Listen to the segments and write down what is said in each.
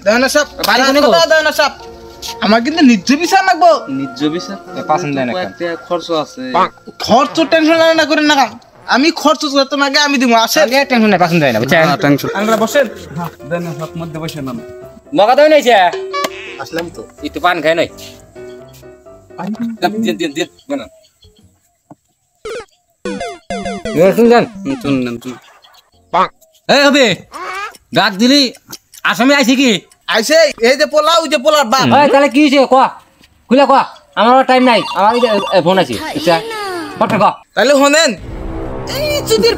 দেওয়ানা সাহেব বাড়ি কোনে গো দেওয়ানা সাহেব আমার কিন্তু নিজ বিচার লাগবো নিজ বিচার পছন্দ না একটা খরচ আছে খরচ টেনশন না করেন না আমি খরচ যত আগে আমি দিব আসে টেনশন নাই পছন্দ হয় না বুঝছেন টেনশন আমরা বসেন দেন সব মধ্যে বসে নাম মগা দই নাইছে আসলাম তো একটু পান খাই নাই দিন না শুনছেন শুনলাম এই হবে গাছ দিলি আসামে আইছি কি আইছে এই যে পোলা ওই যে পোলার বাপ ওই তাহলে কি হইছে কয়া খুলে কয়া আমার টাইম নাই আমার ফোন আছে আচ্ছা ফটো কয়া তাহলে শুনেন এই চুদির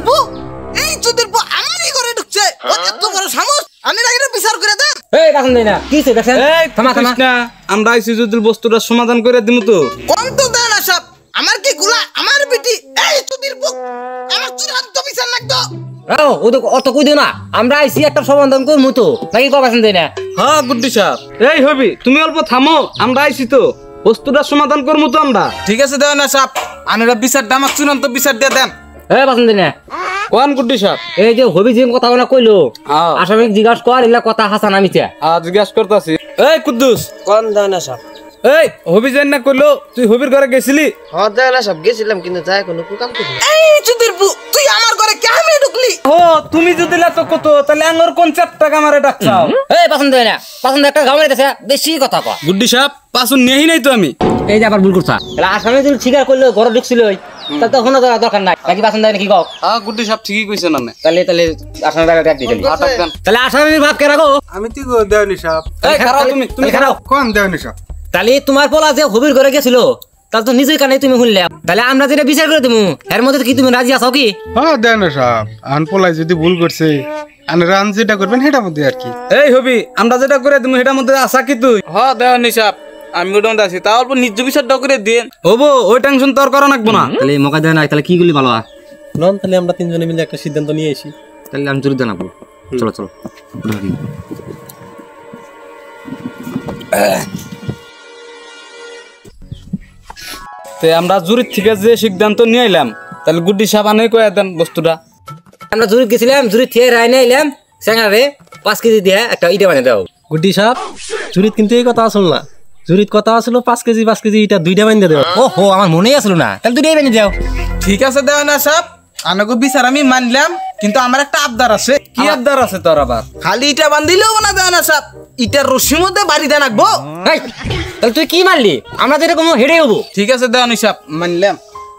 বউ আমারই ঘরে ঢুকছে ও এত বড় সাহস আমি রাগের বিচার করে দেন এই রাখুন দেই না কি হইছে দেখেন থামা থামা না আমরা আইছি যদি বস্তুটা সমাধান করে দিমু তো কোন তো দেন সব আমার কি গুলা আমার বিটি এই চুদির বউ আমার চূড়ান্ত বিচার লাগতো ও তো অত কই দিও না আমরা আইছি একটা সমাধান করমু তো নাকি কবা দেই না হ্যাঁ গুড্ডি সাহেব এই হবি তুমি অল্প থামো আমরা আইছি তো বস্তুটা সমাধান করমু তো আমরা ঠিক আছে দেন সব আনারা বিচার দামাক চূড়ান্ত বিচার দিয়ে দেন এই পছন্দ না কোন গুড্ডি সাহেব এই যে হবি যে কথা না কইলো হ্যাঁ আসামিক জিজ্ঞাসা কর এলা কথা হাসান আমিতে জিজ্ঞাসা করতেছি এই কুদ্দুস কোন দানা সব এই হবি যেন না কইলো তুই হবির ঘরে গেছিলি হ্যাঁ দানা সব গেছিলাম কিন্তু যাই কোনো কাম করি এই চুদির বউ তুই আমার ঘরে কেমনে ঢুকলি ও তুমি যদি লা তো কত তাহলে আঙ্গর কোন চারটা কামারে ডাকছাও এই পছন্দ না পছন্দ একটা গামরে দেছে বেশি কথা কয় গুড্ডি সাহেব পাছুন নেহি নাই তো আমি এই যে আবার ভুল করছা এলা আসামি যদি স্বীকার করলো ঘরে ঢুকছিল তাহলে তো কোনো দরকার নাই নাকি পছন্দ হয় নাকি কও হ্যাঁ গুড্ডি সাহেব ঠিকই কইছেন না তাহলে আসামি টাকা ডাক দিলি আটক দেন তাহলে আসামির ভাব কে রাখো আমি তো দেওনি সব এই খারাও তুমি খারাও কোন দেওনি সব তাহলে তোমার পোলা যে হবির ঘরে গেছিল তাহলে তো নিজের কানে তুমি শুনলে তাহলে আমরা যেটা বিচার করে দিমু এর মধ্যে কি তুমি রাজি আছো কি হ্যাঁ দেওনি সব আন পোলাই যদি ভুল করছে আন রান যেটা করবেন সেটা মধ্যে আর কি এই হবি আমরা যেটা করে তুমি সেটার মধ্যে আশা কি তুই হ্যাঁ দেওয়া নিসাব আমি ওটা মধ্যে আছি তাও অল্প নিজ বিচারটা করে দিয়ে হবো ওই টেনশন তোর করা লাগবো না তাহলে মকা দেয় নাই তাহলে কি গুলি ভালো হয় নন তাহলে আমরা তিনজনে মিলে একটা সিদ্ধান্ত নিয়ে আসি তাহলে আমি জোরে জানাবো চলো চলো তে আমরা জুরির থেকে যে সিদ্ধান্ত নিয়ে এলাম তাহলে গুড্ডি সাহেব আনে কয়ে দেন বস্তুটা আমরা জুরি গেছিলাম জুরি থেকে রায় নিয়ে এলাম স্যাংরারে 5 কেজি দিয়ে একটা ইটা বানিয়ে দাও গুড্ডি সাহেব জুরিত কিন্তু এই কথা আসল না জুরিত কথা আসলো 5 কেজি এটা দুইটা বানিয়ে দেও ও হো আমার মনেই আসলো না তাহলে দুটোই বানিয়ে দাও ঠিক আছে দেওয়ানা সাহেব আনাগো বিচার আমি মানলাম কিন্তু আমার একটা আবদার আছে কি আবদার আছে তোর আবার খালি ইটা বান্ধিলেও না দেওয়ানা সাহেব ইটার রশির মধ্যে বাড়ি দেন রাখবো এই তাহলে তুই কি মারলি আমরা যেরকম হেডে হবো ঠিক আছে দেওয়ানি সাহেব মানলাম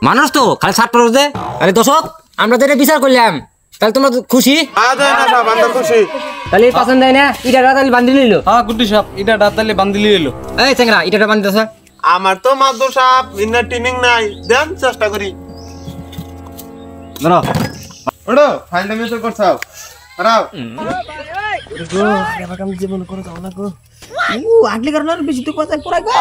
মানুষ তো খালি ছাট পড়ে দে আরে দর্শক আমরা যেটা বিচার করলাম তাহলে তোমরা খুশি তাহলে পছন্দ হয় না ইটা তাহলে বান্ধি নিল হ্যাঁ গুড্ডি সাহেব এটা ডাতালে বান্দিলি এলো এই চ্যাংরা ইটাটা বান্ধি দছ আমার তো মাদুর সাহেব ইন্নার ট্রেনিং নাই দেন চেষ্টা করি ধরো ওড়ো ফাইলটা মেসেজ করছাও রাও আগলি কারণে বেশি তো কথা পড়া গো